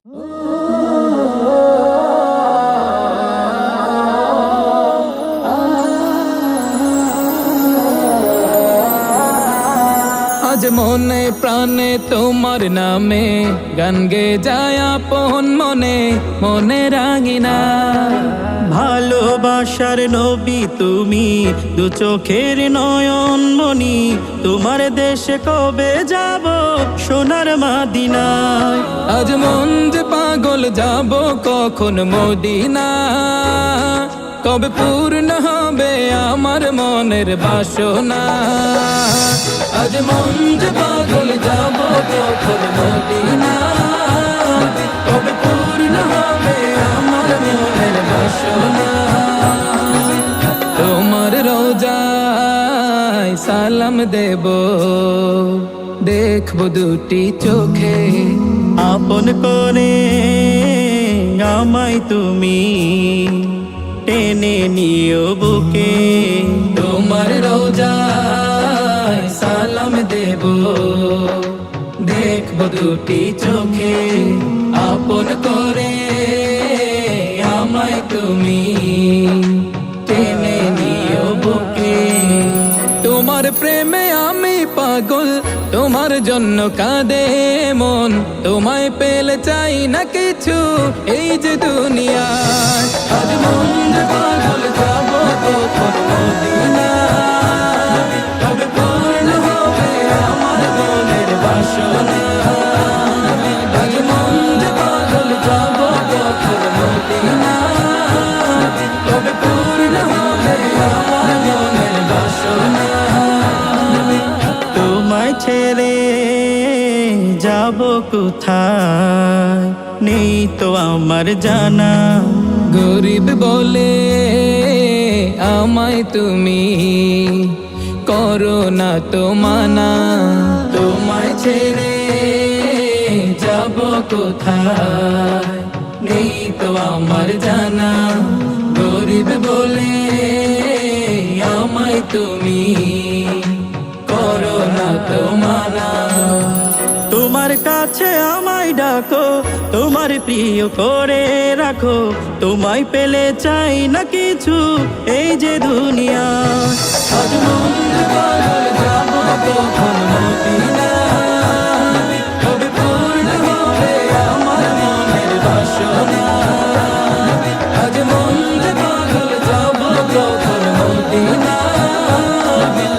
আজ মনে প্রাণে তোমার নামে গান গে যায় আপন মনে মনে রাঙিনা। ভালোবাসার নবী তুমি, দু চোখের নয়ন মনি, তোমার দেশে কবে যাব সোনার মদিনায়। আজ মন যে পাগল যাব কখন মদিনা, কবে পূর্ণ হবে আমার মনের বাসনা। আজ মন যে পাগল যাব কখন মদিনা, কবে পূর্ণ হবে আমার মনের বাসনা। তোমার রোজায় সালাম দেব, দেখব দুটি চোখে, আপন করে আমায় তুমি টেনে নিও বুকে। তোমার রোজায় সালাম দেব, দেখব দুটি চোখে, আপন করে আমায় তুমি টেনে নিও বুকে। তোমার প্রেমে আমি পাগল, তোমার জন্য কাঁদে মন, তোমায় পেলে চাই না কিছু এই যে দুনিয়ায়। আজ মন যে পাগল যাব কখন মদিনা, কবে পূর্ণ হবে আমার মনের বাসনা। আজ মন যে পাগল যাব কখন মদিনা, কবে পূর্ণ হবে আমার মনের বাসনা। তোমায় ছেড়ে যাব কোথায় নেই তো আমার জানা। গরিব বলে আমায় তুমি করো না তো মানা। তোমায় ছেড়ে যাব কোথায় নেই তো আমার জানা। গরিব বলে আমায় তুমি করো না তো মানা। তোমার কাছে আমায় ডাকো, তোমার প্রিয় করে রাখো, তোমায় পেলে চাই না কিছু এই যে দুনিয়া। আজ মন যে পাগল যাব কখন মদিনা, কবে পূর্ণ হবে আমার মনের বাসনা। আজ মন যে পাগল যাব কখন মদিনা,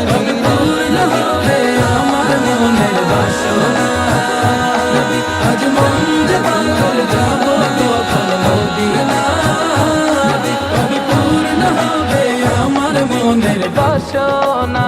কবে পূর্ণ হবে আমার মনের বাসনা। আজ মন যে পাগল যাব কখন মদিনা, কবে পূর্ণ হবে আমার মনের বাসনা।